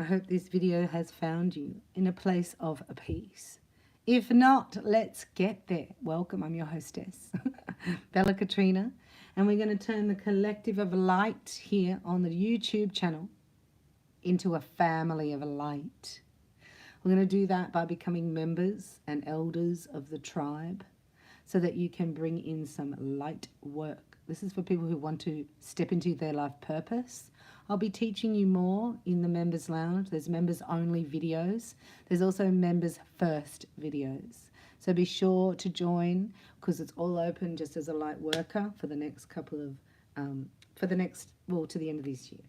I hope this video has found you in a place of peace. If not, let's get there. Welcome, I'm your hostess, BellaKatrina, and we're going to turn the collective of light here on the YouTube channel into a family of light. We're going to do that by becoming members and elders of the tribe so that you can bring in some light work. This is for people who want to step into their life purpose. I'll be teaching you more in the members lounge. There's members only videos. There's also members first videos. So be sure to join because it's all open just as a light worker for the next couple of, to the end of this year.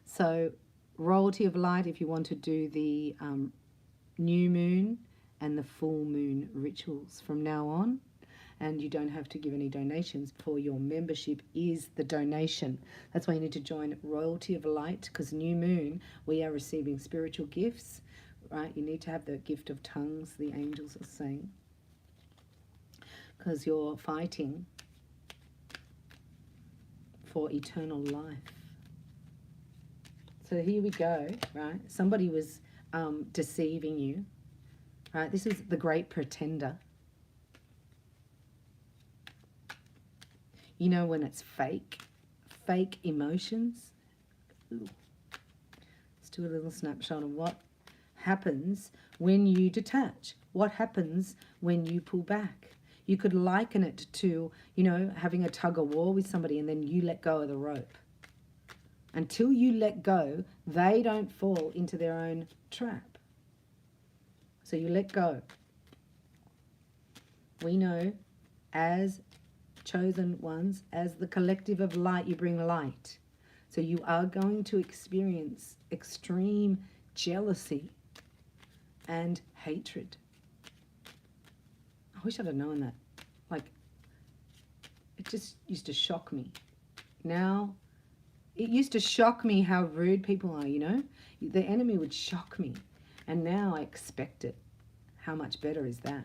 So royalty of light if you want to do the new moon and the full moon rituals from now on. And you don't have to give any donations for your membership is the donation. That's why you need to join Royalty of Light, because new moon, we are receiving spiritual gifts, right? You need to have the gift of tongues, the angels are saying, because you're fighting for eternal life. So here we go, right? Somebody was deceiving you, right? This is the great pretender. You know when it's fake emotions. Ooh. Let's do a little snapshot of what happens when you detach. What happens when you pull back? You could liken it to, you know, having a tug of war with somebody and then you let go of the rope. Until you let go, they don't fall into their own trap. So you let go. We know as chosen ones, as the collective of light, you bring light. So you are going to experience extreme jealousy and hatred. I wish I'd have known that. Like, it just used to shock me. Now, it used to shock me how rude people are, you know? The enemy would shock me. And now I expect it. How much better is that?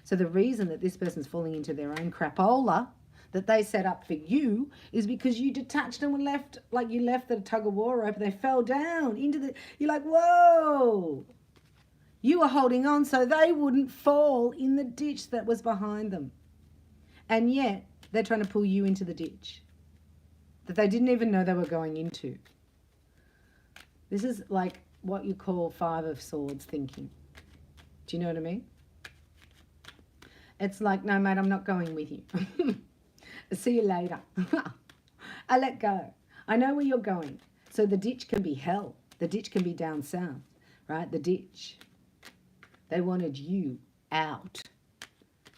So the reason that this person's falling into their own crapola that they set up for you is because you detached them and left, like you left the tug of war rope, they fell down into the, you're like, whoa. You were holding on so they wouldn't fall in the ditch that was behind them. And yet they're trying to pull you into the ditch that they didn't even know they were going into. This is like what you call Five of Swords thinking. Do you know what I mean? It's like, no, mate, I'm not going with you. See you later. I let go. I know where you're going. So the ditch can be hell. The ditch can be down south, right? The ditch. They wanted you out,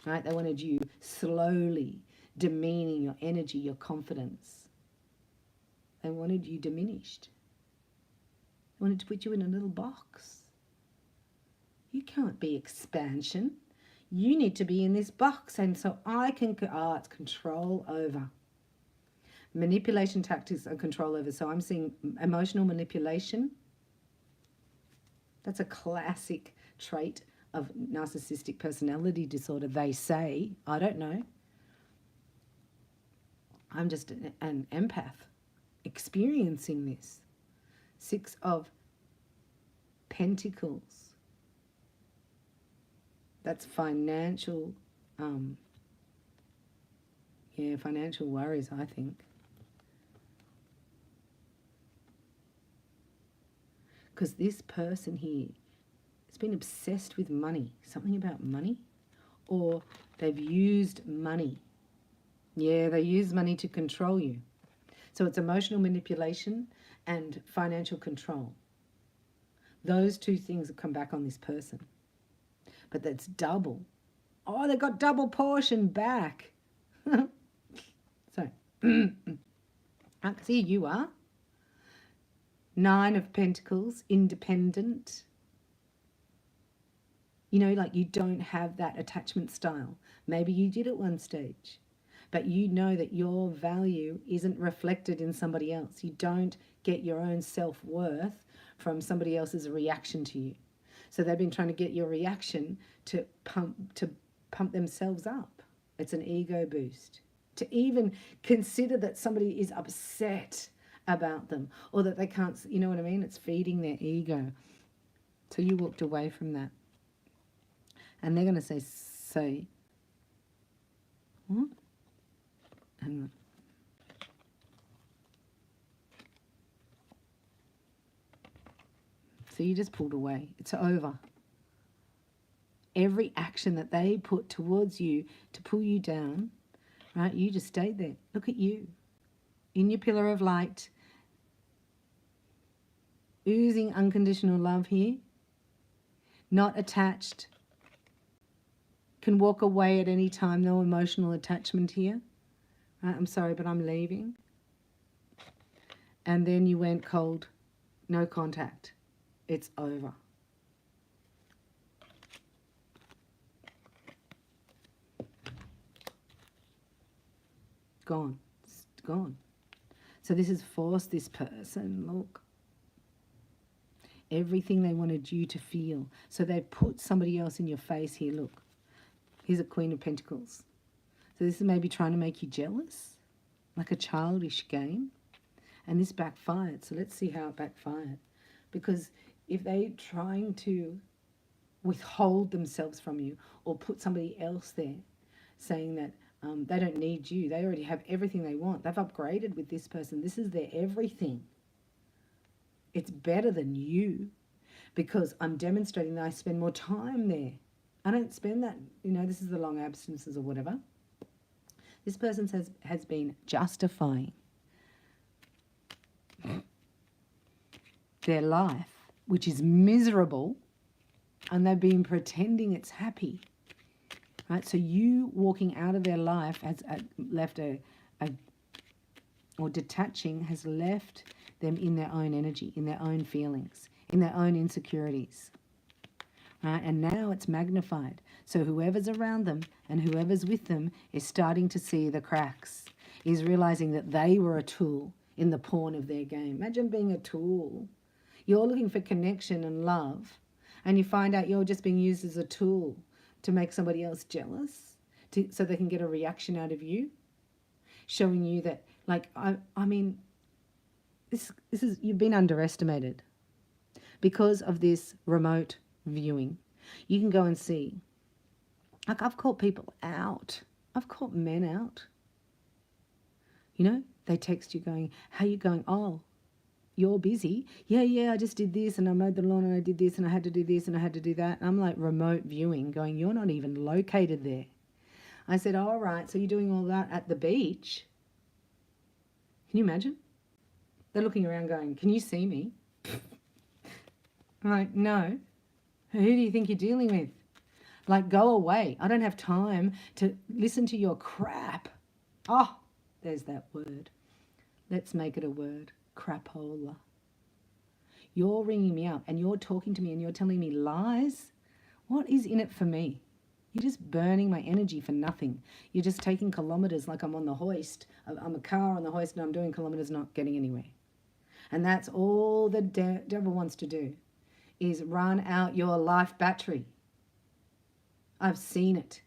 right? They wanted you slowly demeaning your energy, your confidence. They wanted you diminished. They wanted to put you in a little box. You can't be expansion. You need to be in this box, and so I can, it's control over. Manipulation tactics are control over. So I'm seeing emotional manipulation. That's a classic trait of narcissistic personality disorder, they say. I don't know. I'm just an empath experiencing this. Six of Pentacles. That's financial, financial worries, I think. Because this person here has been obsessed with money, something about money, or they've used money. Yeah, they use money to control you. So it's emotional manipulation and financial control. Those two things have come back on this person. But that's double. Oh, they got double portion back. So, see, you are. Nine of Pentacles, independent. You know, like you don't have that attachment style. Maybe you did at one stage. But you know that your value isn't reflected in somebody else. You don't get your own self-worth from somebody else's reaction to you. So they've been trying to get your reaction to pump themselves up. It's an ego boost. To even consider that somebody is upset about them, or that they can't, you know what I mean? It's feeding their ego. So you walked away from that. And they're going to say, what? Hang on. So you just pulled away. It's over. Every action that they put towards you to pull you down, right? You just stayed there. Look at you. In your pillar of light. Oozing unconditional love here. Not attached. Can walk away at any time. No emotional attachment here. Right? I'm sorry, but I'm leaving. And then you went cold. No contact. It's over. Gone. It's gone. So this has forced this person, look, everything they wanted you to feel. So they've put somebody else in your face here, look. Here's a Queen of Pentacles. So this is maybe trying to make you jealous, like a childish game. And this backfired. So let's see how it backfired. Because if they're trying to withhold themselves from you or put somebody else there saying that they don't need you, they already have everything they want. They've upgraded with this person. This is their everything. It's better than you because I'm demonstrating that I spend more time there. I don't spend that, you know, this is the long absences or whatever. This person has been justifying their life, which is miserable, and they've been pretending it's happy. Right? So you walking out of their life has left or detaching has left them in their own energy, in their own feelings, in their own insecurities. Right? And now it's magnified. So whoever's around them and whoever's with them is starting to see the cracks, is realizing that they were a tool in the pawn of their game. Imagine being a tool. You're looking for connection and love, and you find out you're just being used as a tool to make somebody else jealous, so they can get a reaction out of you, showing you that, like, I mean, this is, you've been underestimated because of this remote viewing. You can go and see, like, I've caught people out. I've caught men out. You know, they text you going, how you going? Oh, you're busy. Yeah, I just did this and I mowed the lawn and I did this and I had to do this and I had to do that. And I'm like remote viewing going, you're not even located there. I said, all right, so you're doing all that at the beach? Can you imagine? They're looking around going, can you see me? I'm like, no. Who do you think you're dealing with? Like, go away. I don't have time to listen to your crap. Oh, there's that word. Let's make it a word. Crapola. You're ringing me up and you're talking to me and you're telling me lies. What is in it for me? You're just burning my energy for nothing. You're just taking kilometers like I'm on the hoist. I'm a car on the hoist and I'm doing kilometers, not getting anywhere. And that's all the devil wants to do, is run out your life battery. I've seen it.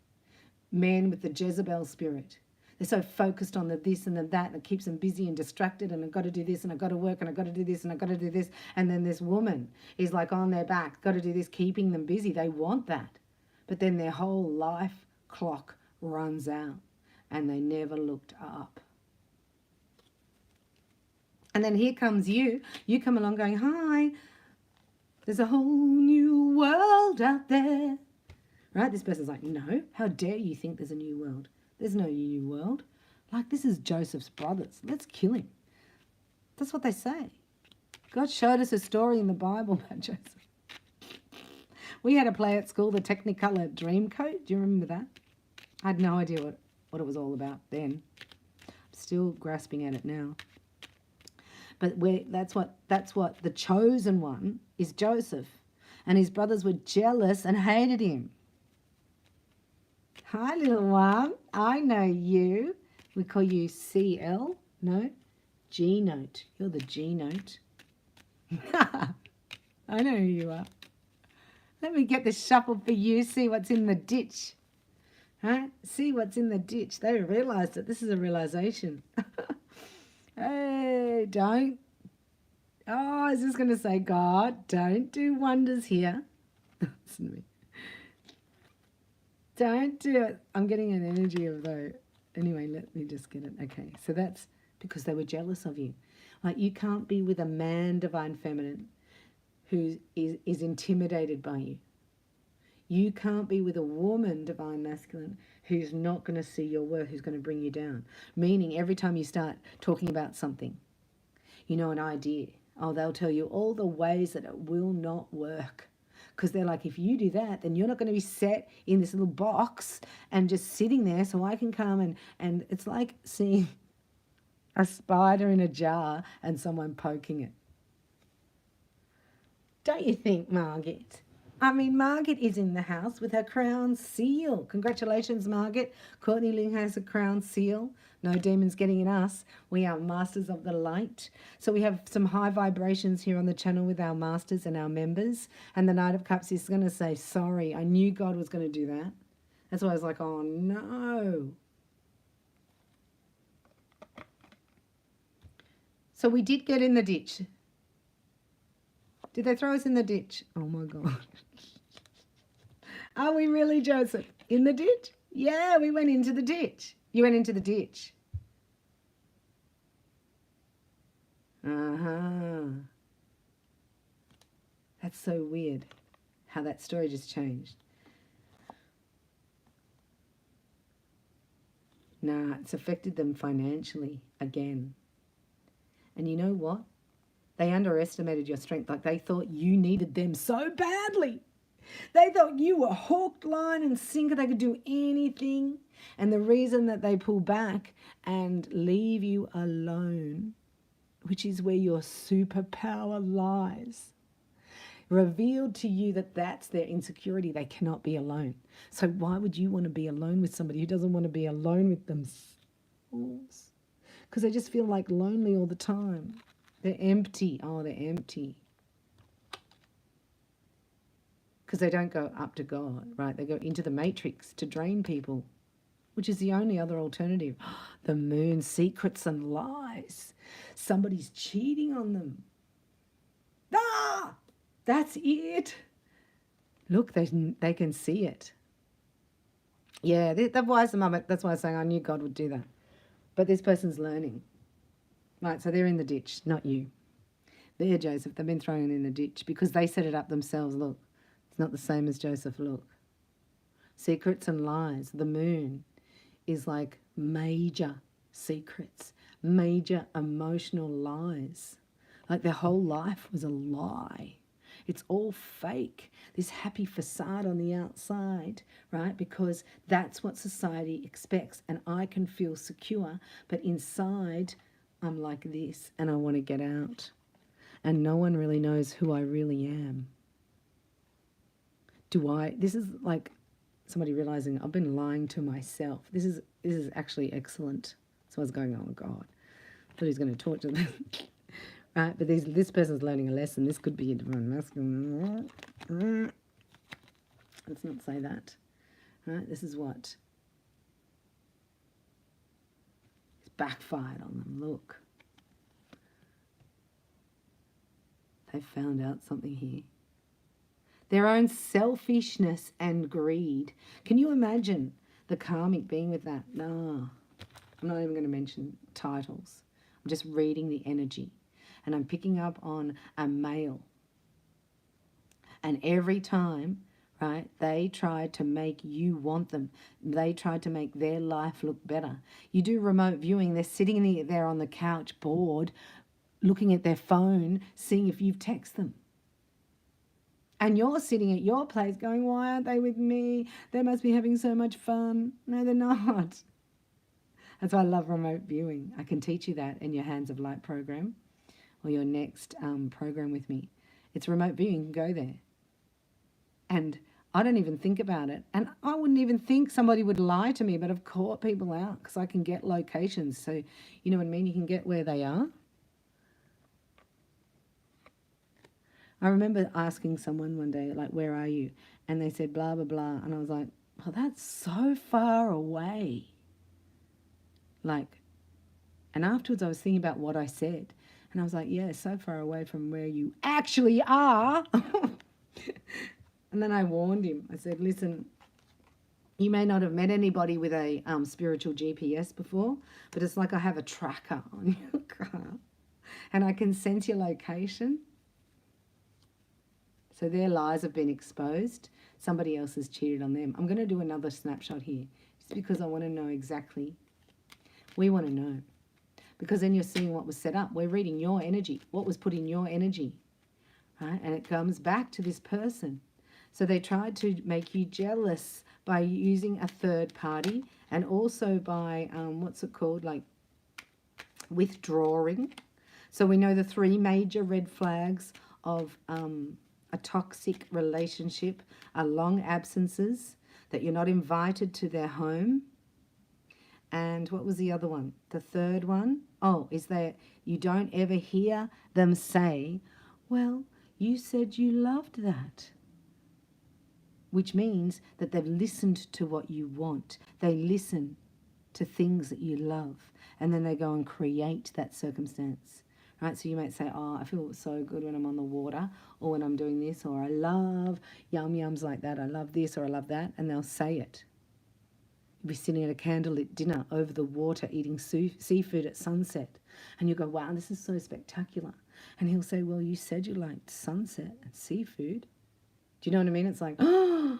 Men with the Jezebel spirit. They're so focused on the this and the that, and it keeps them busy and distracted, and I've got to do this and I've got to work and I've got to do this and I've got to do this. And then this woman is like on their back, got to do this, keeping them busy. They want that. But then their whole life clock runs out and they never looked up. And then here comes you. You come along going, hi, there's a whole new world out there. Right? This person's like, no, how dare you think there's a new world? There's no new world. Like, this is Joseph's brothers. Let's kill him. That's what they say. God showed us a story in the Bible about Joseph. We had a play at school, the Technicolor Dreamcoat. Do you remember that? I had no idea what it was all about then. I'm still grasping at it now. But that's what the chosen one is, Joseph. And his brothers were jealous and hated him. Hi, little one. I know you. We call you CL. No, G note. You're the G note. I know who you are. Let me get the shuffle for you. See what's in the ditch. Huh? See what's in the ditch. They realised it. This is a realisation. Hey, don't. Oh, I was just going to say, God, don't do wonders here. Listen to me. Don't do it. I'm getting an energy of though. Anyway, let me just get it. Okay, so that's because they were jealous of you. Like, you can't be with a man, divine feminine, who is intimidated by you. You can't be with a woman, divine masculine, who's not going to see your worth, who's going to bring you down. Meaning, every time you start talking about something, you know, an idea, oh, they'll tell you all the ways that it will not work. Because they're like, if you do that, then you're not going to be set in this little box and just sitting there so I can come and it's like seeing a spider in a jar and someone poking it. Don't you think, Margaret? I mean, Margaret is in the house with her crown seal. Congratulations, Margaret. Courtney Ling has a crown seal. No demons getting in us. We are masters of the light. So we have some high vibrations here on the channel with our masters and our members. And the Knight of Cups is going to say, sorry, I knew God was going to do that. That's why I was like, oh, no. So we did get in the ditch. Did they throw us in the ditch? Oh, my God. Are we really, Joseph? In the ditch? Yeah, we went into the ditch. You went into the ditch. Uh-huh. That's so weird how that story just changed. Nah, it's affected them financially again. And you know what? They underestimated your strength. Like, they thought you needed them so badly. They thought you were hooked, line, and sinker. They could do anything. And the reason that they pull back and leave you alone, which is where your superpower lies, revealed to you that that's their insecurity. They cannot be alone. So why would you want to be alone with somebody who doesn't want to be alone with themselves? Because they just feel like lonely all the time. They're empty. Oh, they're empty. Because they don't go up to God, right? They go into the matrix to drain people, which is the only other alternative. The moon, secrets and lies. Somebody's cheating on them. Ah! That's it. Look, they can see it. Yeah, that was the moment. That's why I was saying I knew God would do that. But this person's learning. Right, so they're in the ditch, not you. They're Joseph. They've been thrown in the ditch because they set it up themselves. Look, it's not the same as Joseph. Look. Secrets and lies. The moon is like major secrets, major emotional lies. Like their whole life was a lie. It's all fake, this happy facade on the outside, right? Because that's what society expects. And I can feel secure, but inside I'm like this and I want to get out. And no one really knows who I really am. This is like somebody realizing I've been lying to myself. This is actually excellent. So I was going, oh God, I thought he was going to torture them. Right, but this person's learning a lesson. This could be a divine masculine. Let's not say that. Right, this is what? It's backfired on them. Look. They found out something here. Their own selfishness and greed. Can you imagine the karmic being with that? No, I'm not even going to mention titles. I'm just reading the energy. And I'm picking up on a male. And every time, right, they tried to make you want them. They tried to make their life look better. You do remote viewing. They're sitting there on the couch, bored, looking at their phone, seeing if you've texted them. And you're sitting at your place going, why aren't they with me? They must be having so much fun. No, they're not. That's why I love remote viewing. I can teach you that in your Hands of Light program. Or your next program with me. It's remote viewing. You can go there. And I don't even think about it. And I wouldn't even think somebody would lie to me, but I've caught people out because I can get locations. So, you know what I mean? You can get where they are. I remember asking someone one day, like, where are you? And they said, blah, blah, blah. And I was like, well, that's so far away. Like, And afterwards I was thinking about what I said. And I was like, yeah, so far away from where you actually are. And then I warned him. I said, listen, you may not have met anybody with a spiritual GPS before, but it's like I have a tracker on your car. And I can sense your location. So their lies have been exposed. Somebody else has cheated on them. I'm going to do another snapshot here, just because I want to know exactly. We want to know. Because then you're seeing what was set up. We're reading your energy, what was put in your energy. Right? And it comes back to this person. So they tried to make you jealous by using a third party, and also by, what's it called, like withdrawing. So we know the 3 major red flags of a toxic relationship are long absences, that you're not invited to their home. And what was the other one? The third one, is that you don't ever hear them say, well, you said you loved that. Which means that they've listened to what you want. They listen to things that you love. And then they go and create that circumstance. Right? So you might say, I feel so good when I'm on the water, or when I'm doing this, or I love yum-yums like that. I love this, or I love that. And they'll say it. You'll be sitting at a candlelit dinner over the water eating seafood at sunset. And you go, wow, this is so spectacular. And he'll say, well, you said you liked sunset and seafood. Do you know what I mean? It's like, oh,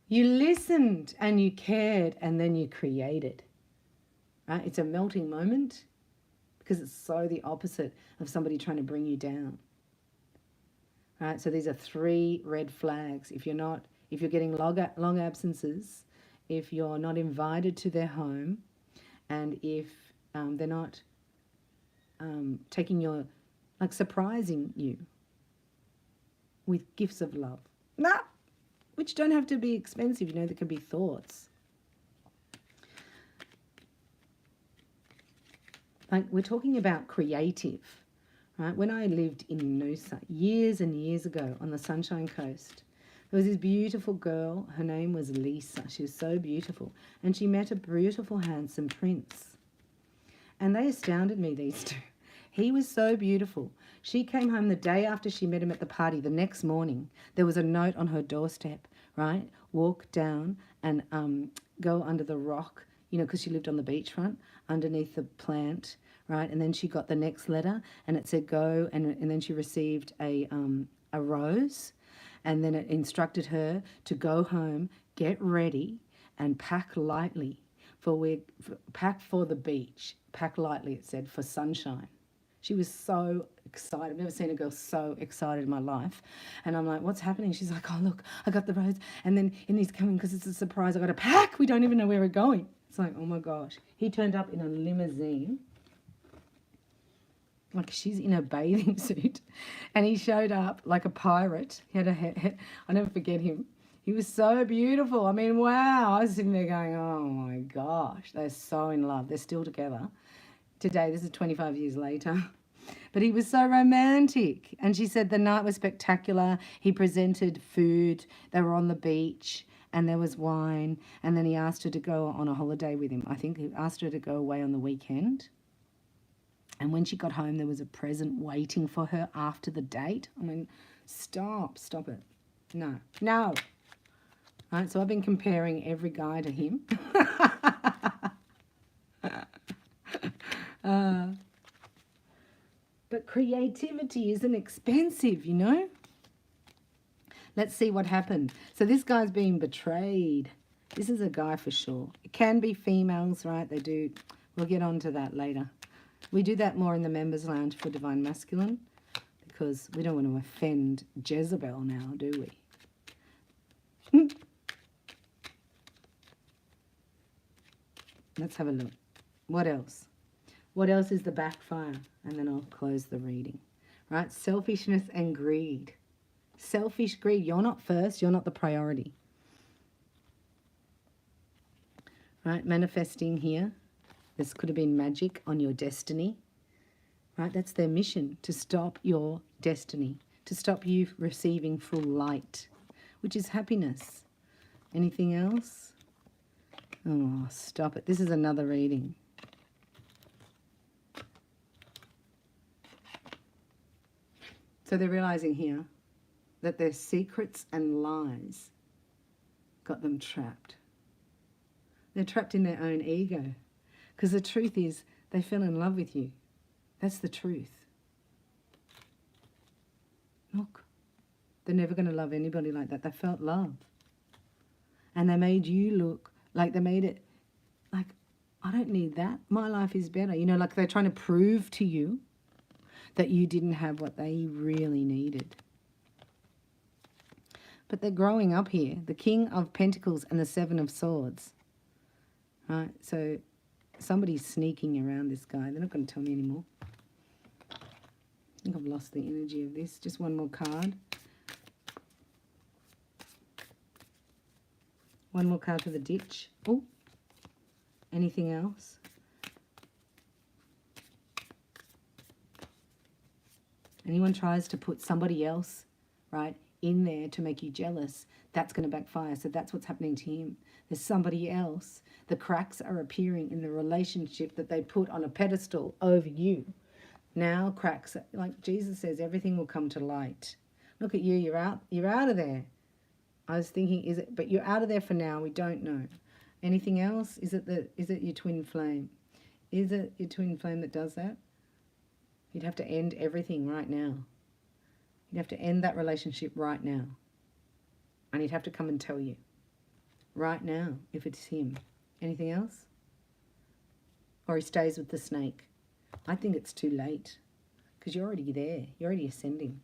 you listened and you cared, and then you created. Right? It's a melting moment, because it's so the opposite of somebody trying to bring you down. Right? So these are 3 red flags. If you're getting long absences, if you're not invited to their home, and if they're not surprising you with gifts of love. Which don't have to be expensive, there can be thoughts. Like, we're talking about creative, right? When I lived in Noosa years and years ago on the Sunshine Coast, there was this beautiful girl. Her name was Lisa. She was so beautiful. And she met a beautiful, handsome prince. And they astounded me, these two. He was so beautiful. She came home the day after she met him at the party. The next morning, there was a note on her doorstep, right? Walk down and go under the rock, because she lived on the beachfront, underneath the plant, right? And then she got the next letter, and it said go, and then she received a rose, and then it instructed her to go home, get ready, and pack lightly. Pack for the beach. Pack lightly, it said, for sunshine. She was so excited. I've never seen a girl so excited in my life. And I'm like, what's happening? She's like, oh, look, I got the rose. And then he's coming because it's a surprise. I got to pack. We don't even know where we're going. It's like, oh, my gosh. He turned up in a limousine. Like, she's in a bathing suit. And he showed up like a pirate. He had I'll never forget him. He was so beautiful. I mean, wow. I was sitting there going, oh, my gosh. They're so in love. They're still together. Today, this is 25 years later. But he was so romantic. And she said the night was spectacular. He presented food. They were on the beach and there was wine. And then he asked her to go on a holiday with him. I think he asked her to go away on the weekend. And when she got home, there was a present waiting for her after the date. I mean, stop it. No. Right, so I've been comparing every guy to him. But creativity isn't expensive, Let's see what happened. So this guy's being betrayed. This is a guy for sure. It can be females, right? They do. We'll get on to that later. We do that more in the members lounge for Divine Masculine, because we don't want to offend Jezebel now, do we? Let's have a look. What else? What else is the backfire? And then I'll close the reading. Right? Selfishness and greed. Selfish greed. You're not first. You're not the priority. Right? Manifesting here. This could have been magic on your destiny. Right? That's their mission. To stop your destiny. To stop you receiving full light. Which is happiness. Anything else? Oh, stop it. This is another reading. So they're realizing here that their secrets and lies got them trapped. They're trapped in their own ego. Because the truth is, they fell in love with you. That's the truth. Look, they're never going to love anybody like that. They felt love. And they made you look like they made it like, I don't need that. My life is better. You know, like they're trying to prove to you that you didn't have what they really needed. But they're growing up here. The King of Pentacles and the Seven of Swords. Right? So somebody's sneaking around this guy. They're not going to tell me anymore. I think I've lost the energy of this. Just one more card. One more card for the ditch. Oh, anything else? Anyone tries to put somebody else, right, in there to make you jealous, that's going to backfire. So that's what's happening to him. There's somebody else. The cracks are appearing in the relationship that they put on a pedestal over you. Now cracks, like Jesus says, everything will come to light. Look at you, you're out of there. I was thinking, is it, but you're out of there for now, we don't know. Anything else? Is it your twin flame? Is it your twin flame that does that? You'd have to end everything right now. You'd have to end that relationship right now. And he'd have to come and tell you. Right now, if it's him. Anything else? Or he stays with the snake. I think it's too late. Because you're already there. You're already ascending.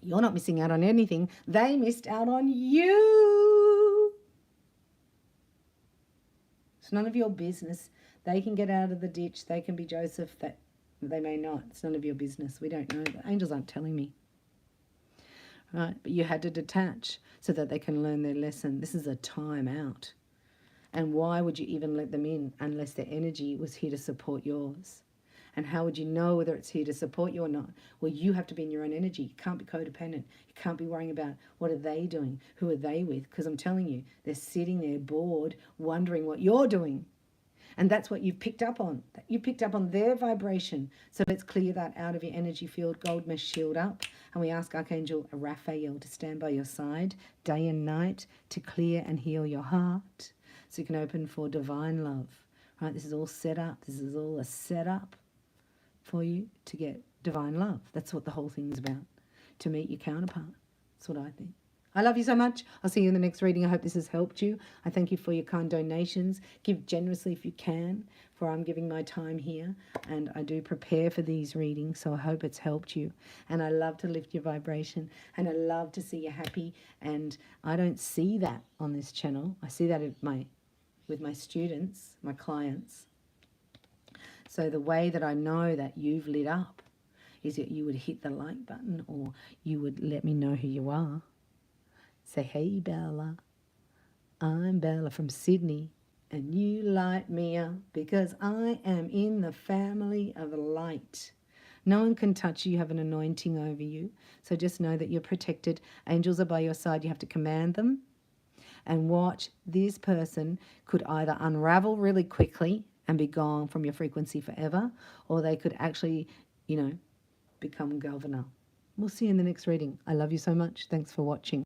You're not missing out on anything. They missed out on you. It's none of your business. They can get out of the ditch. They can be Joseph. That they may not. It's none of your business. We don't know. The angels aren't telling me. Right? But you had to detach so that they can learn their lesson. This is a time out. And why would you even let them in unless their energy was here to support yours? And how would you know whether it's here to support you or not? Well, you have to be in your own energy. You can't be codependent. You can't be worrying about what are they doing? Who are they with? Because I'm telling you, they're sitting there bored, wondering what you're doing. And that's what you've picked up on. You picked up on their vibration. So let's clear that out of your energy field. Gold mesh shield up. And we ask Archangel Raphael to stand by your side day and night to clear and heal your heart. So you can open for divine love. Right? This is all set up. This is all a setup for you to get divine love. That's what the whole thing is about. To meet your counterpart. That's what I think. I love you so much. I'll see you in the next reading. I hope this has helped you. I thank you for your kind donations. Give generously if you can, for I'm giving my time here. And I do prepare for these readings, so I hope it's helped you. And I love to lift your vibration. And I love to see you happy. And I don't see that on this channel. I see that with my students, my clients. So the way that I know that you've lit up is that you would hit the like button, or you would let me know who you are. Say, hey, Bella, I'm Bella from Sydney, and you light me up because I am in the family of light. No one can touch you. You have an anointing over you. So just know that you're protected. Angels are by your side. You have to command them. And watch, this person could either unravel really quickly and be gone from your frequency forever, or they could actually, become governor. We'll see you in the next reading. I love you so much. Thanks for watching.